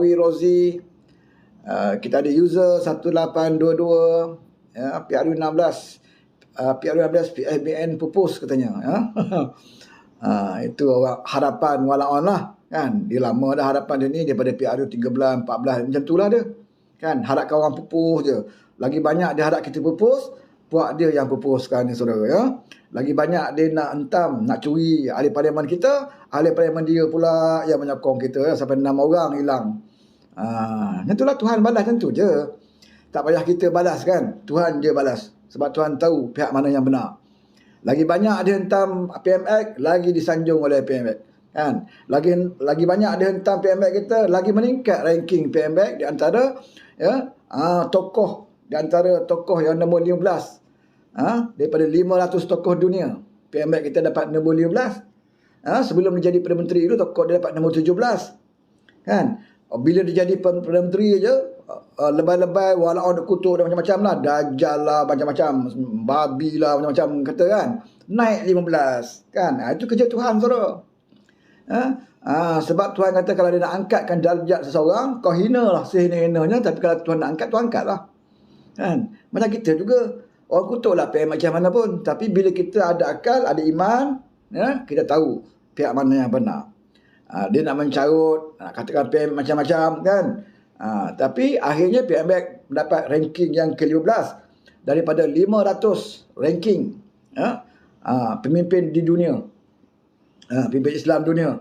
Awi Rozi, kita ada user 1822, ya, PRU16, PRU16 PSBN pupus katanya, ya. Itu harapan Walaon lah kan. Dia lama dah harapan dia ni, daripada PRU 13, 14 macam tu lah dia kan. Harapkan orang pupus je. Lagi banyak dia harap kita pupus, puak dia yang pupuskan ni saudara, ya. Lagi banyak dia nak hentam, nak curi ahli parlimen kita, ahli parlimen dia pula yang menyokong kita, ya, sampai 6 orang hilang. Itulah Tuhan balas macam tu je. Tak payah kita balas kan, Tuhan je balas. Sebab Tuhan tahu pihak mana yang benar. Lagi banyak dia hentam PMX, lagi disanjung oleh PMX kan. Lagi banyak dia hentam PMX kita, lagi meningkat ranking PMX di antara, ya, tokoh, di antara tokoh yang nombor 15. Daripada 500 tokoh dunia, PMX kita dapat nombor 15. Sebelum dia jadi Perdana Menteri itu, tokoh dia dapat nombor 17 kan. Bila dia jadi Perdana Menteri je, lebay-lebay, Walaon duk kutuk dan macam-macam lah, Dajjal lah, macam-macam, babi lah, macam-macam kata kan, naik 15 kan. Itu kerja Tuhan saudara. Sebab Tuhan kata kalau dia nak angkatkan darjat seseorang, kau hina lah sehina-hinanya, tapi kalau Tuhan nak angkat, Tuhan angkat lah kan. Macam kita juga, orang kutuk lah PM macam mana pun, tapi bila kita ada akal, ada iman, ya, kita tahu pihak mana yang benar. Dia nak mencarut, nak katakan PM macam-macam kan. Tapi akhirnya PMX mendapat ranking yang ke-15 daripada 500 ranking, ya, pemimpin di dunia, pemimpin Islam dunia,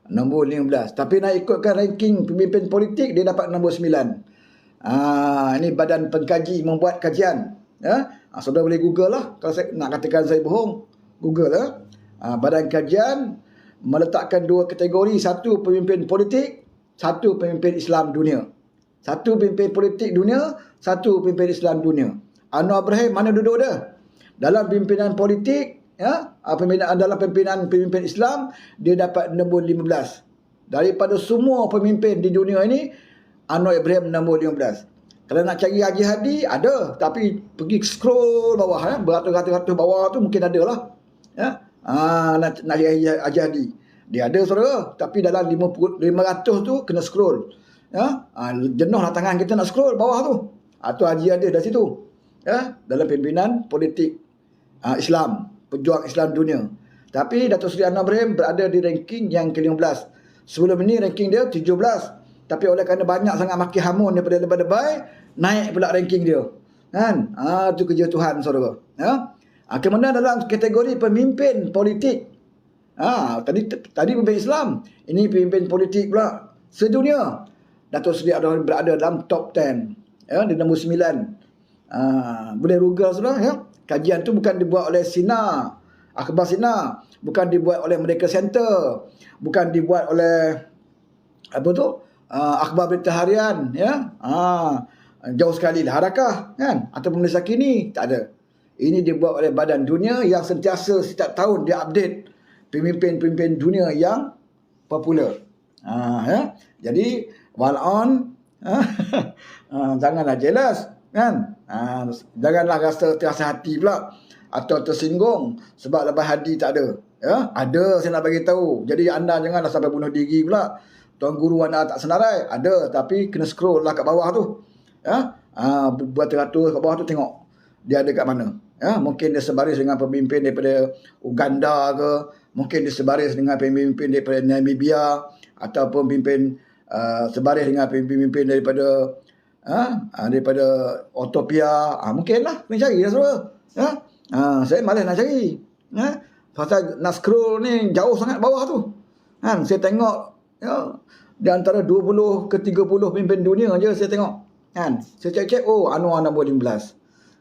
nombor 15. Tapi nak ikutkan ranking pemimpin politik, dia dapat nombor 9. Ini badan pengkaji membuat kajian, ya. Saudara boleh Google lah. Kalau saya nak katakan saya bohong, Google lah. Badan kajian meletakkan 2 kategori, satu pemimpin politik, satu pemimpin Islam dunia. Satu pemimpin politik dunia, satu pemimpin Islam dunia. Anwar Ibrahim mana duduk dia? Dalam pimpinan politik, ya, dalam pimpinan pemimpin Islam, dia dapat nombor 15. Daripada semua pemimpin di dunia ini, Anwar Ibrahim nombor 15. Kalau nak cari Haji Hadi, ada. Tapi pergi scroll bawah, ya, beratus-ratus bawah tu mungkin ada lah, ya. Nak cari Haji Hadi, dia ada saudara. Tapi dalam 500 tu kena scroll, ya. Jenuh lah tangan kita nak scroll bawah tu. Tu Haji ada dari situ, ya, dalam pimpinan politik Islam, pejuang Islam dunia. Tapi Datuk Seri Anwar Ibrahim berada di ranking yang ke-15. Sebelum ini ranking dia 17. Tapi oleh kerana banyak sangat maki hamun daripada lebay-lebay, naik pula ranking dia kan. Itu kerja Tuhan saudara, ya. Kemudian dalam kategori pemimpin politik, tadi pemimpin Islam, ini pemimpin politik pula sedunia. Datuk Seri Anwar berada dalam top 10, ya, di nombor 9. Boleh Google saudara, ya. Kajian tu bukan dibuat oleh Sina, Akhbar Sina, bukan dibuat oleh Merdeka Center, bukan dibuat oleh Akhbar Berita Harian, ya. Jauh sekali lah Harakah kan, ataupun Malaysia Kini, tak ada. Ini dibuat oleh badan dunia yang sentiasa setiap tahun dia update pemimpin-pemimpin dunia yang popular. Ya. Jadi Walaon, janganlah jealous kan. Janganlah rasa terasa hati pula atau tersinggung sebab Lebah Hadi tak ada. Ya, ada, saya nak bagi tahu. Jadi anda janganlah sampai bunuh diri pula. Tuan guru anda tak senarai, ada, tapi kena scroll lah kat bawah tu. Ya, beratus-ratus kat bawah tu, tengok dia ada kat mana. Ya, mungkin dia sebaris dengan pemimpin daripada Uganda ke, mungkin dia sebaris dengan pemimpin daripada Namibia, ataupun pemimpin sebaris dengan pemimpin daripada daripada Ethiopia. Mungkinlah kena cari lah saudara. Ya, saya malas nak cari. Ya, pasal nak scroll ni jauh sangat bawah tu. Kan, saya tengok, ya, di antara 20 ke 30 pemimpin dunia je saya tengok. Kan, saya cek-cek, Anwar nombor 15.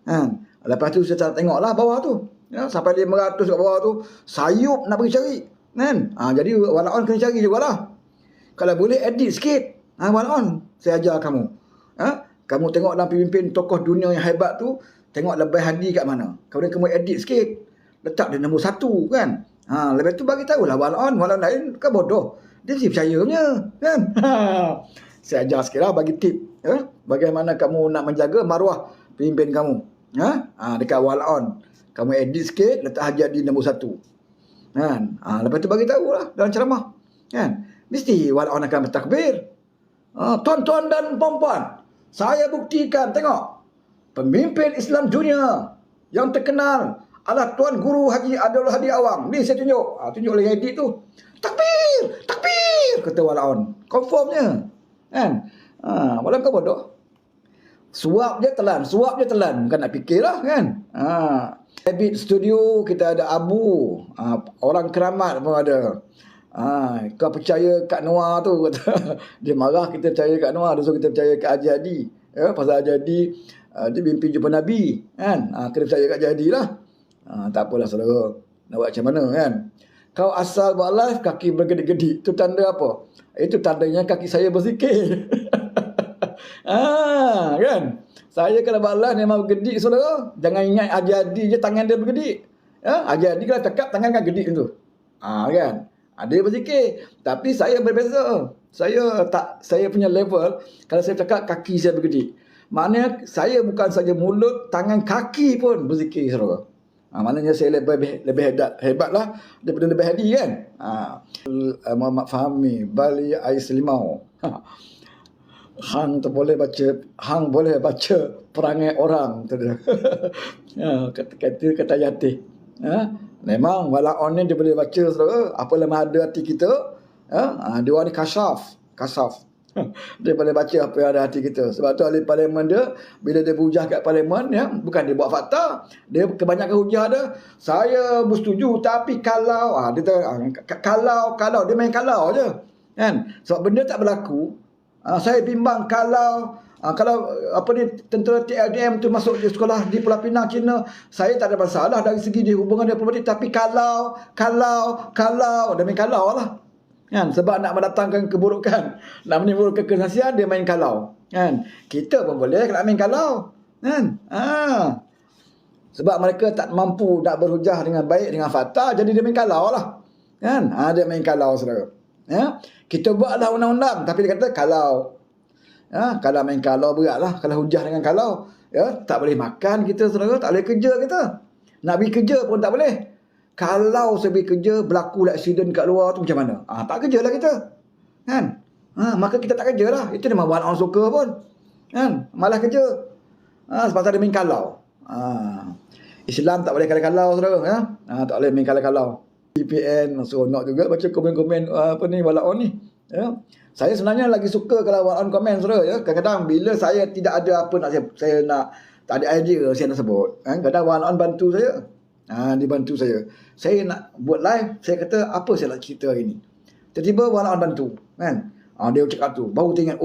Kan, lepas tu saya tengoklah bawah tu. Ya, sampai 500 kat bawah tu, sayup nak pergi cari. Kan, jadi Walaon kena cari jugalah. Kalau boleh edit sikit. Walaon, saya ajar kamu. Kamu tengok dalam pemimpin tokoh dunia yang hebat tu, tengok Lebah Hadi kat mana. Kemudian kamu edit sikit, letak dia nombor 1 kan. Lepas tu bagi tahulah Walaon lain kan bodoh. Dia mesti percaya punya kan. Saya ajar sikit lah, bagi tip, ya, bagaimana kamu nak menjaga maruah pemimpin kamu. Dekat Walaon, kamu edit sikit, letak Haji Hadi nombor 1 kan. Lepas tu bagi tahulah dalam ceramah kan. Mesti Walaon akan bertakbir. Tuan-tuan dan puan-puan, saya buktikan, tengok. Pemimpin Islam dunia yang terkenal adalah Tuan Guru Haji Abdul Hadi Awang. Ni saya tunjuk. Tunjuk oleh edit tu. Takbir! Takbir! Kata walaun. Confirmnya. Kan? Walau kau bodoh. Suap je telan. Bukan nak fikirlah kan. Edit studio kita ada Abu. Orang keramat pun ada. Kau percaya Kak Noah tu kata. Dia marah kita percaya Kak Noah. Dia suruh kita percaya Kak Haji Hadi. Pasal Haji Hadi dia mimpi jumpa Nabi kan. Kena percaya Kak Haji Hadi lah. Tak apalah saudara. Nak buat macam mana kan. Kau asal buat live kaki bergedik-gedik. Itu tanda apa? Itu tandanya kaki saya berzikir. Kan. Saya kalau buat live memang bergedik saudara. Jangan ingat Haji Hadi je tangan dia bergedik. Haji Hadi kalau cakap tangan kan gedik tu. Kan. Dia berzikir. Tapi saya berbeza. Saya punya level, kalau saya cakap kaki saya bergedik. Maknanya saya bukan saja mulut, tangan, kaki pun berzikir saudara. Maknanya saya lebih hebat lah daripada lebih Hadi kan. Muhammad Fahmi Bali Ais Limau. Hang boleh baca perangai orang tu dia. kata Yati. Memang walaun ni dia boleh baca saudara. Apa lemah ada hati kita. Dia orang ni kasaf. Dia boleh baca apa yang ada hati kita. Sebab tu ahli parlimen dia, bila dia berhujah kat parlimen, bukan dia buat fakta. Dia kebanyakan hujah dia, saya bersetuju tapi kalau kalau dia main kalau je kan. Sebab benda tak berlaku. Saya bimbang kalau tentera TLDM tu masuk di sekolah di Pulau Pinang China, saya tak ada masalah dari segi di hubungan diplomatik. Tapi kalau dia main kalau lah kan, sebab nak mendatangkan keburukan, nak menimbulkan kesasian, dia main kalau kan. Kita pun boleh nak main kalau kan. Sebab mereka tak mampu nak berhujah dengan baik dengan fakta, jadi dia main kalau lah kan. Dia main kalau saudara. Kita buatlah undang-undang tapi dia kata kalau. Kalau main kalau berat lah. Kalau hujah dengan kalau, tak boleh makan kita saudara, tak boleh kerja kita. Nak pergi kerja pun tak boleh. Kalau saya pergi kerja, berlaku aksiden kat luar tu macam mana? Tak kerja lah kita kan. Maka kita tak kerja lah. Itu memang buat orang suka pun kan. Malah kerja. Sebab ada main kalau. Islam tak boleh kalau-kalau saudara. Tak boleh main kalau-kalau. VPN seronok juga baca komen-komen walaun ni. Saya sebenarnya lagi suka kalau walaun komen saudara. Kadang-kadang bila saya tidak ada apa nak saya nak, tak ada idea saya nak sebut kan. Kadang walaun bantu saya. Dibantu saya. Saya nak buat live, saya kata apa saya nak cerita hari ni. Tiba-tiba walaun bantu kan. Dia cakap tu, baru teringat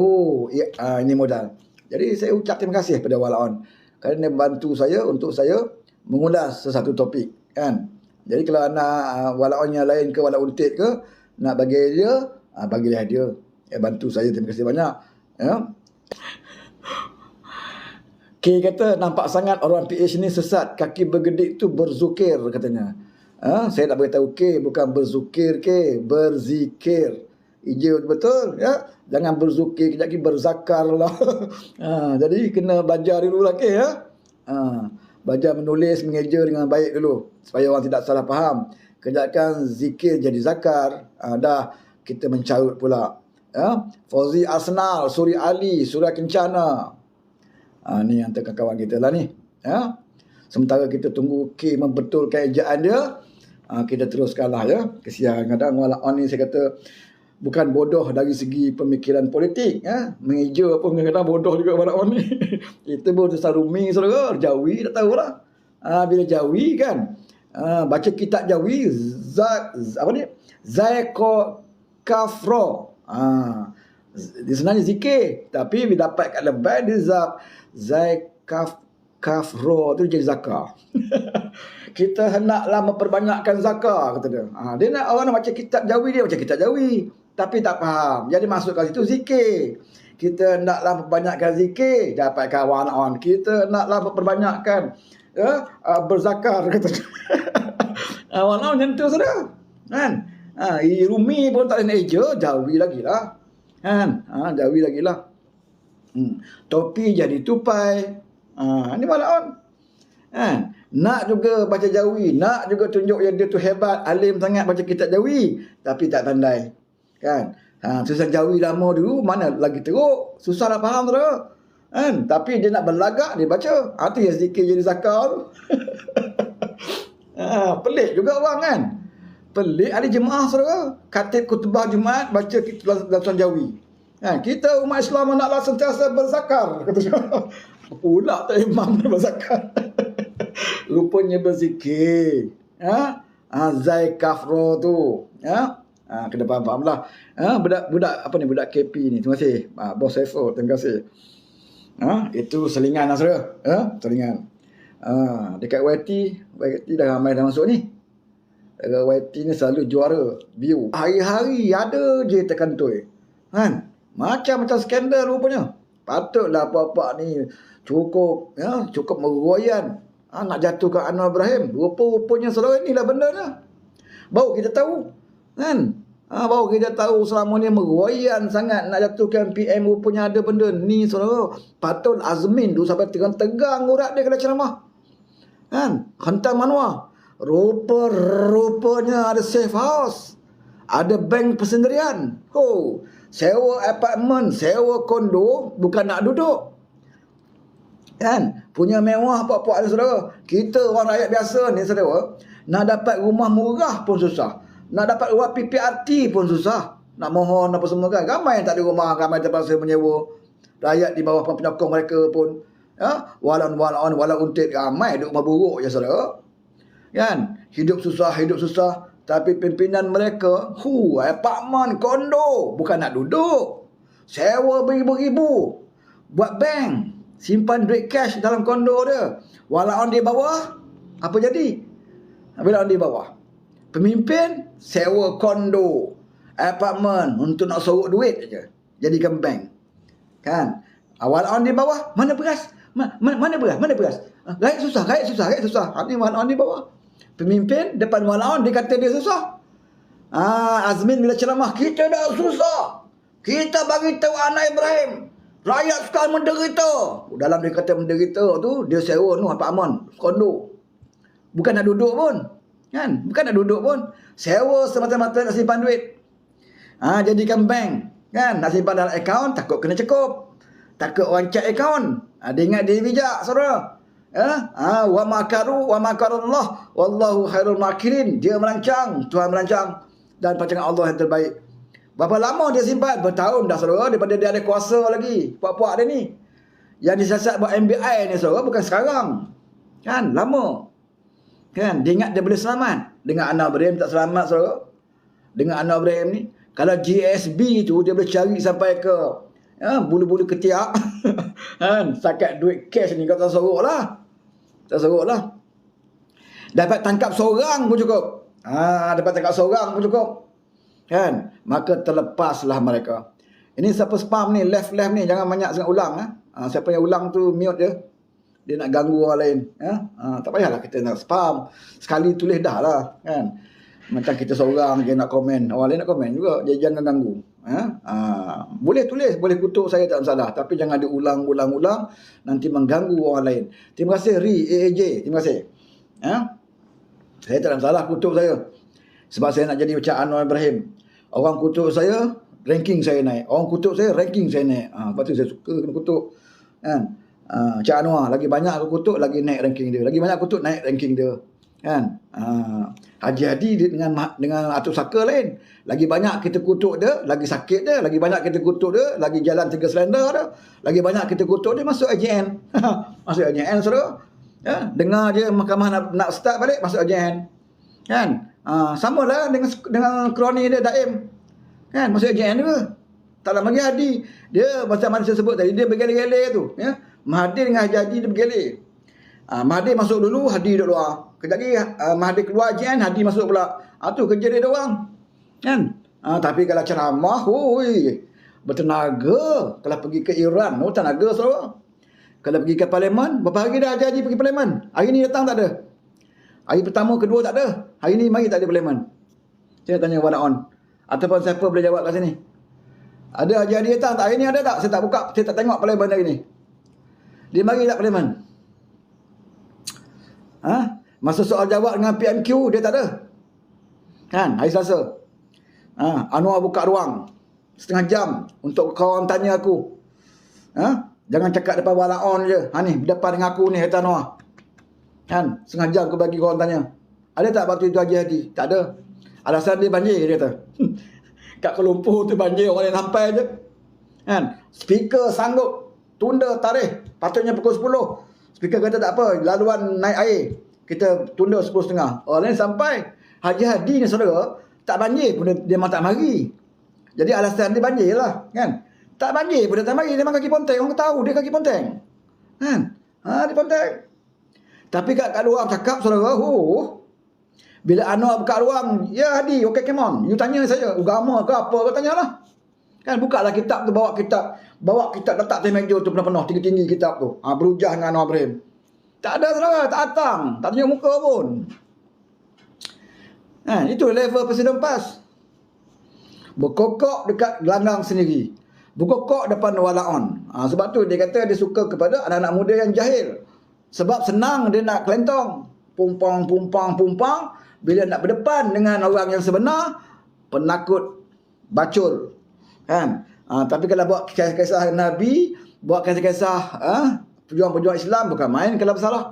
ini modal. Jadi saya ucap terima kasih pada walaun kerana dia bantu saya untuk saya mengulas sesuatu topik kan. Jadi kalau nak walaun yang lain ke walaun untit ke nak bagi dia, bagilah dia. Bantu saya, terima kasih banyak. K kata nampak sangat orang PH ni sesat, kaki bergedik tu berzukir katanya. Saya nak beritahu K bukan berzukir K, berzikir. Hijau betul ya. Jangan berzukir kejap lagi berzakar lah. Jadi kena belajar dulu lah K ya. Belajar menulis mengeja dengan baik dulu supaya orang tidak salah faham. Kejapkan zikir jadi zakar, dah kita mencarut pula. Fauzi Arsenal, Suri Ali, Surya Kencana. Ni antara kawan kita lah ni. Sementara kita tunggu K membetulkan ejaan dia, kita teruskanlah ya. Kesian kadang walaun ni saya kata bukan bodoh dari segi pemikiran politik. Mengeja pun kadang-kadang bodoh juga walaun ni. Itu pun Sarumi saudara, Jawi tak tahulah. Bila Jawi kan, baca kitab Jawi, Zaiko Kafro. Dia sebenarnya zikir, tapi bila dapat kat lebay dia Kafro tu jadi zakar. Kita hendaklah memperbanyakkan zakar kata dia. Dia nak orang nak baca kitab Jawi, dia baca kitab Jawi tapi tak faham. Jadi masuk kat situ zikir. Kita hendaklah memperbanyakkan zikir, dapat kawan-kawan. Kita hendaklah memperbanyakkan berzakar kata dia. Awal-awal macam tu saudara. Kan? Rumi pun tak boleh eja, Jawi lagi lah. Kan? Jawi lagi lah. Topi jadi tupai. Ini walaun. Nak juga baca Jawi, nak juga tunjuk yang dia tu hebat, alim sangat baca kitab Jawi, tapi tak pandai. Kan? Tulisan Jawi lama dulu mana lagi teruk. Susah nak faham tu. Kan? Tapi dia nak berlagak, dia baca. Itu yang zikir jadi zakar tu. Pelik juga orang kan. Pelik ahli jemaah saudara. Khatib khutbah Jumaat baca tulisan Jawi. Kita umat Islam naklah sentiasa berzakar. Pula tak imam berzakar. Rupanya berzikir. Zai kafro tu. Kena faham lah. Budak apa ni, budak KP ni. Terima kasih. Bos Saiful, terima kasih. Itu selingan lah saudara. Selingan. Dekat YT dah ramai dah masuk ni. Dekat YT ni selalu juara view. Hari-hari ada je terkantoi. Kan? Macam-macam skandal rupanya. Patutlah apa-apa ni cukup meroyan. Nak jatuhkan Anwar Ibrahim. Rupa-rupanya saudara, inilah benda dah. Baru kita tahu. Kan? Baru kita tahu selama ni meroyan sangat nak jatuhkan PM. Rupanya ada benda ni saudara. Patut Azmin tu sampai tegang-tegang urat dia kena ceramah. Kan? Hantar manual. Rupanya ada safe house. Ada bank persendirian. Sewa apartmen, sewa kondo, bukan nak duduk. Kan? Punya mewah apa-apa ada saudara. Kita orang rakyat biasa ni saudara, nak dapat rumah murah pun susah. Nak dapat rumah PPRT pun susah. Nak mohon apa semua kan. Ramai yang tak ada rumah, ramai terpaksa menyewa. Rakyat di bawah penyokong mereka pun. Walau untit, ramai duduk rumah buruk je saudara. Kan? Hidup susah. Tapi pimpinan mereka, apartmen, kondo, bukan nak duduk. Sewa beribu-ribu. Buat bank. Simpan duit cash dalam kondo dia. Walau di bawah, apa jadi? Bila di bawah, pemimpin sewa kondo, apartmen untuk nak sorok duit je. Jadikan bank. Kan? Walau di bawah, mana beras? Mana beras? Rakyat susah. Ini walau di bawah. Pemimpin depan walaun dia kata dia susah. Azmin bila ceramah, kita dah susah. Kita bagi tahu anak Ibrahim. Rakyat sekarang menderita. Dalam dia kata menderita tu, dia sewa tu apartmen, kondo. Bukan nak duduk pun. Kan? Bukan nak duduk pun. Sewa semata-mata nak simpan duit. Jadikan bank. Kan? Nak simpan dalam akaun, takut kena cekup. Takut orang cek akaun. Dia ingat dia bijak, saudara. Wa makarullah wallahu khairul makirin. Dia merancang, Tuhan merancang, dan rancangan Allah yang terbaik. Berapa lama dia simpan? Bertahun dah saudara, daripada dia ada kuasa lagi. Puak-puak dia ni yang disiasat buat MBI ni saudara, bukan sekarang. Kan? Lama. Kan? Dia ingat dia boleh selamat. Dengan Anwar Ibrahim tak selamat saudara. Dengan Anwar Ibrahim ni, kalau GSB tu dia boleh cari sampai ke bulu-bulu ketiak. Kan? Sakat duit cash ni kau tak sorok lah. Dapat tangkap seorang pun cukup. Dapat tangkap seorang pun cukup. Kan? Maka terlepaslah mereka. Ini siapa spam ni, left ni, jangan banyak sangat ulang. Siapa yang ulang tu mute dia. Dia nak ganggu orang lain. Tak payahlah kita nak spam. Sekali tulis dah lah. Kan? Macam kita seorang je nak komen, orang lain nak komen juga. Dia jangan ganggu. Boleh tulis, boleh kutuk saya, tak masalah. Tapi jangan diulang-ulang, nanti mengganggu orang lain. Terima kasih AAJ, terima kasih. Saya tak ada masalah kutuk saya. Sebab saya nak jadi macam Anwar Ibrahim. Orang kutuk saya, ranking saya naik. Orang kutuk saya, ranking saya naik. Lepas tu saya suka kena kutuk. Kan? Macam Anwar, lagi banyak aku kutuk, lagi naik ranking dia. Lagi banyak kutuk, naik ranking dia. Kan? Haji Hadi dengan Atuk Saka lain. Lagi banyak kita kutuk dia, lagi sakit dia. Lagi banyak kita kutuk dia, lagi jalan 3 selender dia. Lagi banyak kita kutuk dia, masuk AJN. Masuk AJN saudara. Dengar je mahkamah nak start balik, masuk AJN. Kan? Sama lah dengan kroni dia Daim. Kan? Masuk AJN juga. Tak lama lagi Hadi. Dia macam mana saya sebut tadi, dia bergelir-gelir tu. Mahathir dengan Haji Hadi dia bergelir. Mahathir masuk dulu, Hadi duduk luar. Kejap lagi Mahathir keluar AJN, Hadi masuk pula. Tu kerja dia orang. Kan? Tapi kalau ceramah, bertenaga. Kalau pergi ke Iran, tenaga saudara. Kalau pergi ke parlimen, berapa hari dah Haji pergi parlimen? Hari ni datang tak ada. Hari pertama, kedua tak ada. Hari ni mari tak ada parlimen. Saya tanya kepada on. Ataupun siapa boleh jawab kat sini? Ada Haji Hadi datang tak? Hari ni ada tak? Saya tak buka, saya tak tengok parlimen hari ni. Dia mari tak parlimen? Masa soal jawab dengan PMQ, dia tak ada. Kan? Hari Selasa. Anwar buka ruang. setengah jam untuk kawan tanya aku. Jangan cakap depan walaon je. Ni depan dengan aku ni kata Noah. Kan, setengah jam aku bagi kawan tanya. Ada tak waktu itu Haji Hadi? Tak ada. Alasan dia banjir, dia kata. Kat Kuala Lumpur tu banjir, orang yang sampai je. Kan, speaker sanggup tunda tarikh, patutnya pukul 10. Speaker kata tak apa, laluan naik air, kita tunda 10.30. Orang lain sampai. Haji Hadi ni saudara, tak banjir pun dia memang tak mari. Jadi alasan dia banjir lah, kan. Tak banjir pun dia tak mari, dia memang kaki ponteng. Orang tahu dia kaki ponteng. Kan? Dia ponteng. Tapi kat luar cakap saudara, bila Anwar buka ruang, ya Hadi, okay, come on. You tanya saya, agama ke apa, kau tanyalah. Kan, bukalah kitab tu, bawa kitab letak atas meja tu penuh-penuh, tinggi-tinggi kitab tu. Berhujah dengan Anwar Ibrahim. Tak ada saudara, tak datang, tak tunjuk muka pun. Itu level Presiden PAS. Berkokok dekat gelanggang sendiri. Berkokok depan walaon. Sebab tu dia kata dia suka kepada anak-anak muda yang jahil. Sebab senang dia nak kelentong. Pumpang. Bila nak berdepan dengan orang yang sebenar, penakut bacul. Kan? Tapi kalau buat kisah-kisah Nabi, buat kisah-kisah pejuang-pejuang Islam, bukan main kalau bersalah.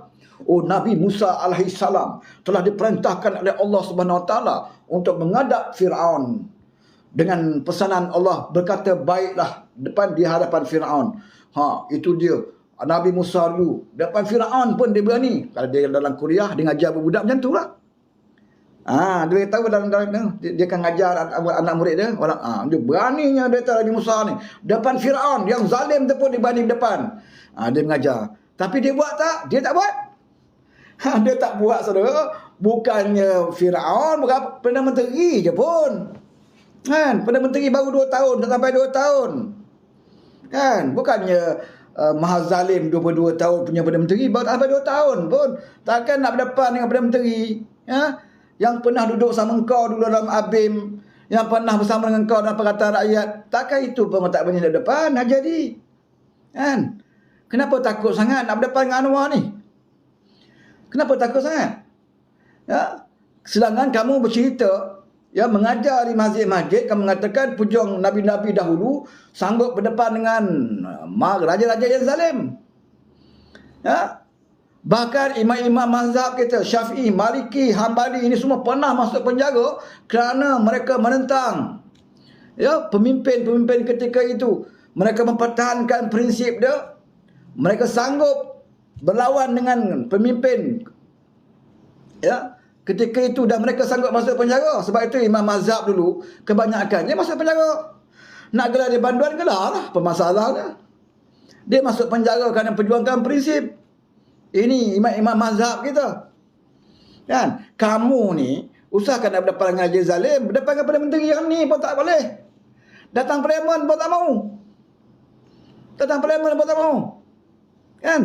Nabi Musa alaihissalam telah diperintahkan oleh Allah Subhanahu Wa Taala untuk menghadap Firaun. Dengan pesanan Allah berkata baiklah di hadapan Firaun. Itu dia. Nabi Musa dulu depan Firaun pun dia berani. Kalau dia dalam kuliah dia ngajar budak macam tu lah. Dia tahu dalam dia akan ngajar anak murid dia. Dia beraninya dia Nabi Musa ni depan Firaun yang zalim tu pun dia berani depan. Dia mengajar. Tapi dia buat tak? Dia tak buat. Dia tak buat saudara. Bukannya Firaun, bukan Perdana Menteri je pun. Kan, Perdana Menteri baru 2 tahun, tak sampai 2 tahun. Kan, bukannya Maha Zalim 22 tahun punya Perdana Menteri, baru tak sampai 2 tahun pun. Takkan nak berdepan dengan Perdana Menteri yang pernah duduk sama engkau dulu dalam ABIM, yang pernah bersama dengan engkau dalam Perkataan Rakyat. Takkan itu pun tak berani nak depan, nak jadi. Kan? Kenapa takut sangat nak berdepan dengan Anwar ni? Kenapa takut sangat? Sedangkan kamu bercerita, mengajar di masjid-masjid, kamu mengatakan pejuang Nabi-Nabi dahulu sanggup berdepan dengan raja-raja yang zalim. Bahkan imam-imam mazhab kita, Syafi'i, Maliki, Hambali, ini semua pernah masuk penjara kerana mereka menentang pemimpin-pemimpin ketika itu. Mereka mempertahankan prinsip dia. Mereka sanggup berlawan dengan pemimpin ketika itu, dan mereka sanggup masuk penjara. Sebab itu imam mazhab dulu kebanyakannya masuk penjara. Nak gelar di banduan, gelar lah, pemasalahnya. Dia masuk penjara kerana perjuangkan prinsip. Ini imam-imam mazhab kita. Kan? Kamu ni usahakan nak berdepan dengan Haji Zalim, berdepan dengan Perdana Menteri yang ni pun tak boleh. Datang parlimen pun tak mau. Datang parlimen pun tak mau. Kan?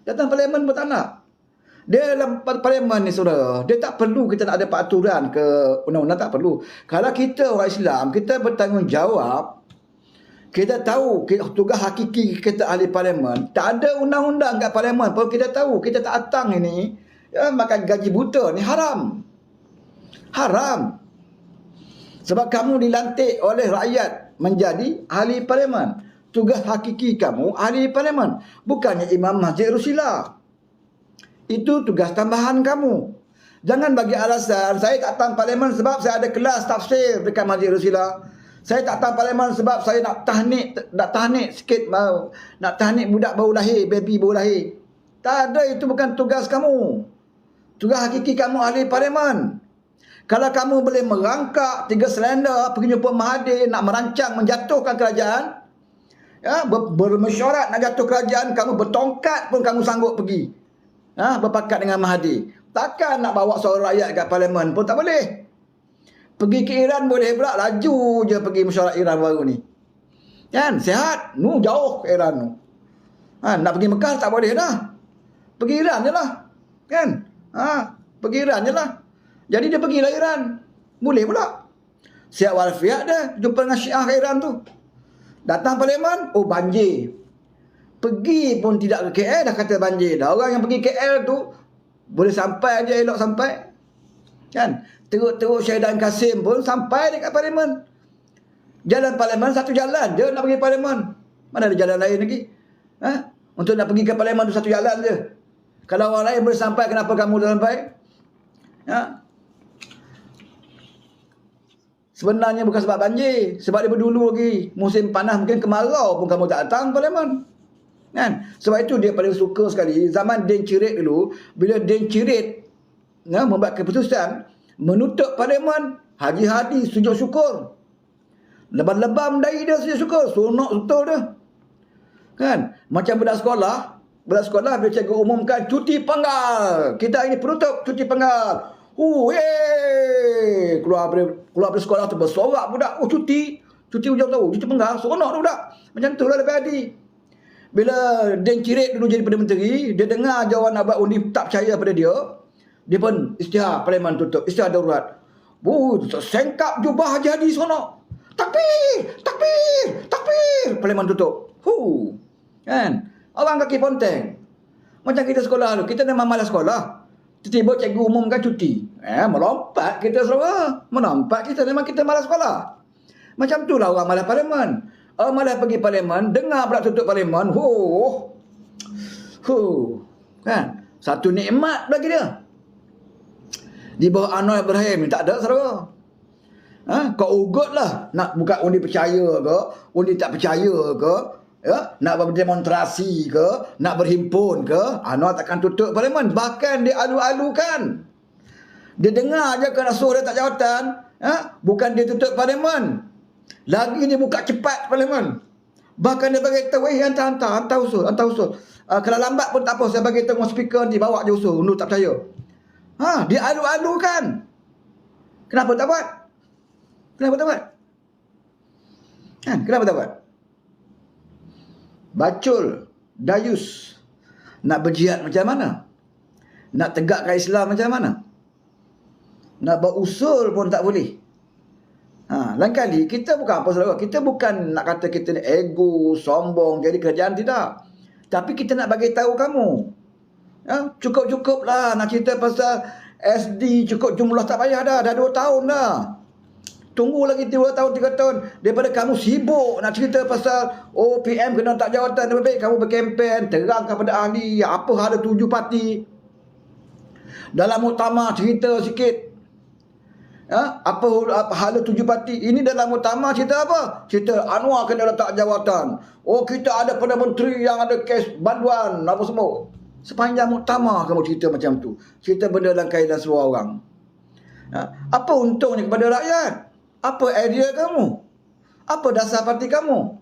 Datang parlimen pun tak nak. Dia dalam parlimen ni saudara, dia tak perlu kita nak ada peraturan ke undang-undang, tak perlu. Kalau kita orang Islam, kita bertanggungjawab, kita tahu tugas hakiki kita ahli parlimen, tak ada undang-undang kat parlimen pun kita tahu, kita tak datang ini makan gaji buta ni haram. Haram. Sebab kamu dilantik oleh rakyat menjadi ahli parlimen. Tugas hakiki kamu ahli parlimen, bukannya imam masjid Rusila. Itu tugas tambahan kamu. Jangan bagi alasan saya tak datang parlimen sebab saya ada kelas tafsir dekat Masjid Rusila. Saya tak datang parlimen sebab saya nak tahnik sikit, nak tahnik budak baru lahir, baby baru lahir. Tak ada, itu bukan tugas kamu. Tugas hakiki kamu ahli parlimen. Kalau kamu boleh merangkak 3 selender pergi jumpa Mahathir nak merancang menjatuhkan kerajaan, bermesyuarat nak jatuh kerajaan, kamu bertongkat pun kamu sanggup pergi berpakat dengan Mahathir. Takkan nak bawa suara rakyat kat parlimen pun tak boleh. Pergi ke Iran boleh pula, laju je pergi mesyuarat Iran baru ni. Kan? Sihat? Jauh ke Iran tu. Nak pergi Mekah tak boleh dah. Pergi Iran je lah. Kan? Pergi Iran je lah. Jadi dia pergilah Iran. Boleh pula. Sihat walafiat dia jumpa dengan Syiah ke Iran tu. Datang parlimen, banjir. Pergi pun tidak ke KL dah kata banjir dah. Orang yang pergi KL tu boleh sampai je elok sampai. Kan? Teruk-teruk Syahidan Kasim pun sampai dekat parlimen. Jalan parlimen satu jalan je nak pergi parlimen. Mana ada jalan lain lagi? Untuk nak pergi ke parlimen tu satu jalan je. Kalau orang lain boleh sampai, kenapa kamu tak sampai? Sebenarnya bukan sebab banjir, sebab dia berdulu lagi musim panas, mungkin kemarau pun kamu tak datang parlimen. Kan? Sebab itu dia paling suka sekali zaman Din Cirit dulu, bila Din Cirit membuat keputusan menutup parlimen, Haji Hadi sujud syukur. Lebam-lebam dari dia sujud syukur, sonok betul dia. Kan? Macam budak sekolah bila cikgu umumkan cuti penggal, kita ini penutup cuti penggal. Keluar dari sekolah tu bersorak budak. Cuti hujung tahun, cuti penggal, seronok tu budak. Macam tu lah lebih Hadi. Bila Din Cirit dulu jadi Perdana Menteri, dia dengar jawapan abad undi tak percaya pada dia, dia pun isytihar parlimen tutup, isytihar darurat. Sengkap jubah Haji Hadi seronok. Takbir, parlimen tutup. Kan? Orang kaki ponteng. Macam kita sekolah tu, kita memang malas sekolah. Tiba-tiba cikgu umumkan cuti. Melompat kita semua. Melompat kita, memang kita malas sekolah. Macam tu lah orang malas parlimen. Orang malas pergi parlimen, dengar pula tutup parlimen. Kan? Satu nikmat bagi dia. Di bawah Anwar Ibrahim tak ada saudara. Kau ugut lah nak buka undi percaya ke, undi tak percaya ke, nak berdemonstrasi ke, nak berhimpun ke, Anwar takkan tutup parlimen. Bahkan dia alu-alukan. Dia dengar je ke rasuah dia tak jawatan, bukan dia tutup parlimen, lagi dia buka cepat parlimen. Bahkan dia bagi tahu, hantar usul. Kalau lambat pun tak apa, saya bagi tahu speaker nanti bawa je usul, undur tak percaya. Dia alu-alukan. Kenapa tak buat? Kenapa tak buat? Bacul, dayus, nak berjihad macam mana? Nak tegakkan Islam macam mana? Nak berusul pun tak boleh. Lain kali kita bukan apa saudara, kita bukan nak kata kita ni ego, sombong jadi kerajaan, tidak. Tapi kita nak bagi tahu kamu. Cukup lah nak cerita pasal SD, cukup jumlah tak payah dah 2 tahun dah. Tunggu lagi 2 tahun, 3 tahun. Daripada kamu sibuk nak cerita pasal PM kena tak jawatan, lebih baik kamu berkempen, terangkan pada ahli apa ada 7 parti. Dalam muktamar cerita sikit. Apa hala 7 parti. Ini dalam muktamar cerita apa? Cerita Anwar kena letak jawatan. Kita ada Perdana Menteri yang ada kes banduan apa semua. Sepanjang muktamar kamu cerita macam tu. Cerita benda dalam kaitan suara orang. Apa untungnya kepada rakyat? Apa idea kamu? Apa dasar parti kamu?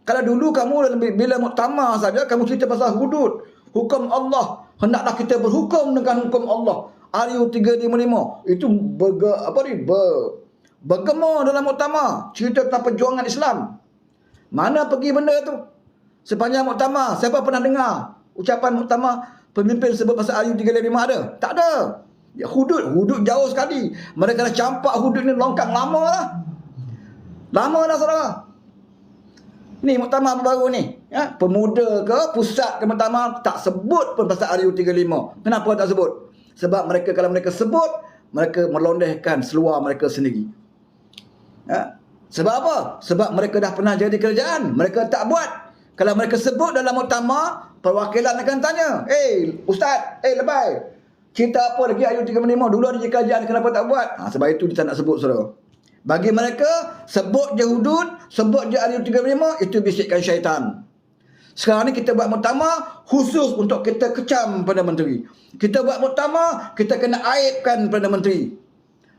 Kalau dulu kamu bila muktamar saja kamu cerita pasal hudud, hukum Allah, hendaklah kita berhukum dengan hukum Allah. RU 355 itu bergema dalam muktamar, cerita tentang perjuangan Islam. Mana pergi benda tu? Sepanjang muktamar siapa pernah dengar ucapan muktamar pemimpin sebut pasal RU 355 ada? Tak ada. Hudud jauh sekali. Mereka dah campak hudud ni longkang lama lah. Saudara. Ni muktamar baru ni, pemuda ke pusat ke muktamar tak sebut pun pasal RU 35. Kenapa tak sebut? Sebab mereka kalau mereka sebut, mereka melondehkan seluar mereka sendiri. Sebab apa? Sebab mereka dah pernah jadi kerajaan, mereka tak buat. Kalau mereka sebut dalam muktamar, perwakilan akan tanya, ustaz, lebay, cerita apa lagi RU 355? Dulu ada kerajaan, kenapa tak buat? Sebab itu dia tak nak sebut, saudara. Bagi mereka, sebut je hudud, sebut je RU 355, itu bisikkan syaitan. Sekarang ni kita buat muktamar khusus untuk kita kecam Perdana Menteri. Kita buat muktamar, kita kena aibkan Perdana Menteri.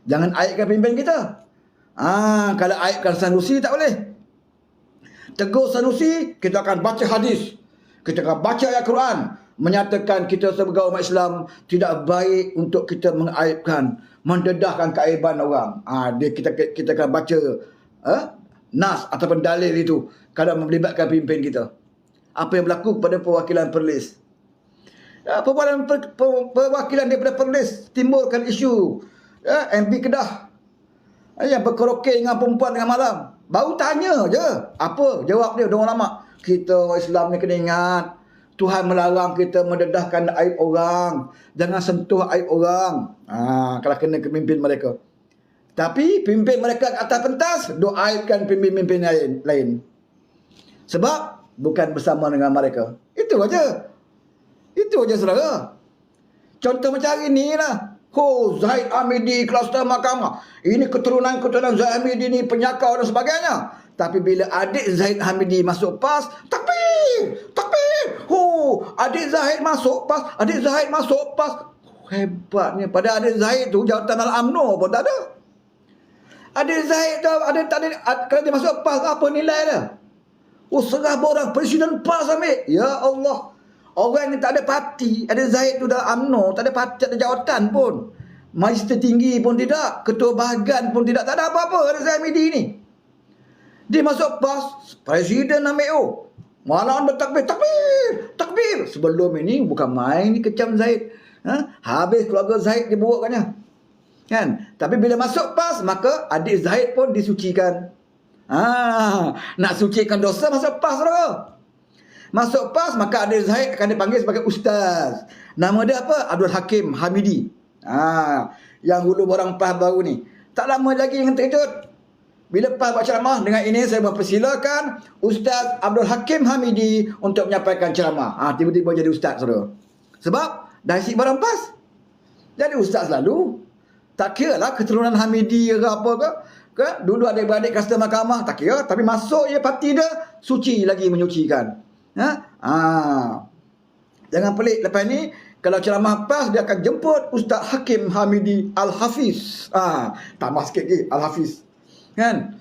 Jangan aibkan pimpin kita. Kalau aibkan Sanusi tak boleh. Tegur Sanusi, kita akan baca hadis. Kita akan baca ayat Quran. Menyatakan kita sebagai umat Islam tidak baik untuk kita mengaibkan, mendedahkan keaiban orang. Kita akan baca nas ataupun dalil itu kalau melibatkan pimpin kita. Apa yang berlaku kepada perwakilan Perlis. Perwakilan daripada Perlis timbulkan isu MP Kedah yang berkeroke dengan perempuan tengah malam. Baru tanya je, apa jawab dia orang lama? Kita orang Islam ni kena ingat, Tuhan melarang kita mendedahkan aib orang. Jangan sentuh aib orang. Kalau kena pemimpin mereka. Tapi pimpin mereka ke atas pentas, doaibkan pimpin-pimpin lain. Sebab bukan bersama dengan mereka. Itu aja. Itu aja saudara. Contoh macam hari ni lah. Zaid Hamidi, kluster mahkamah. Ini keturunan Zaid Hamidi ni penyakau dan sebagainya. Tapi bila adik Zaid Hamidi masuk PAS, takbir! Takbir! Adik Zaid masuk PAS, adik Zaid masuk PAS. Hebatnya. Pada adik Zaid tu, jawatan Al-UMNO pun tak ada. Adik Zaid tu, kalau dia masuk PAS, apa nilai dia? Serah orang, Presiden PAS ambil. Ya Allah. Orang yang tak ada parti, ada Zaid tu dalam UMNO, tak ada parti, tak ada jawatan pun. Majlis tertinggi pun tidak, ketua bahagian pun tidak, tak ada apa-apa ada Zaid Hamidi ni. Dia masuk PAS, Presiden ambil malam bertakbir, takbir, takbir. Sebelum ini bukan main ni kecam Zaid. Habis keluarga Zaid diburukkannya. Kan? Tapi bila masuk PAS, maka adik Zaid pun disucikan. Nak sucikan dosa masuk PAS saudara. Masuk PAS, maka adik Zaid akan dipanggil sebagai ustaz. Nama dia apa? Abdul Hakim Hamidi. Yang hulu orang PAS baru ni. Tak lama lagi yang terkejut. Bila PAS buat ceramah, dengan ini saya mempersilakan Ustaz Abdul Hakim Hamidi untuk menyampaikan ceramah. Tiba-tiba jadi ustaz saudara. Sebab dah isi barang PAS. Jadi ustaz selalu. Tak kira lah keturunan Hamidi ke apa ke. Dulu adik-beradik kluster mahkamah, tak kira. Tapi masuk je parti dia, suci lagi menyucikan. Jangan pelik lepas ni. Kalau ceramah PAS, dia akan jemput Ustaz Hakim Hamidi Al-Hafiz. Tambah sikit lagi Al-Hafiz. Kan?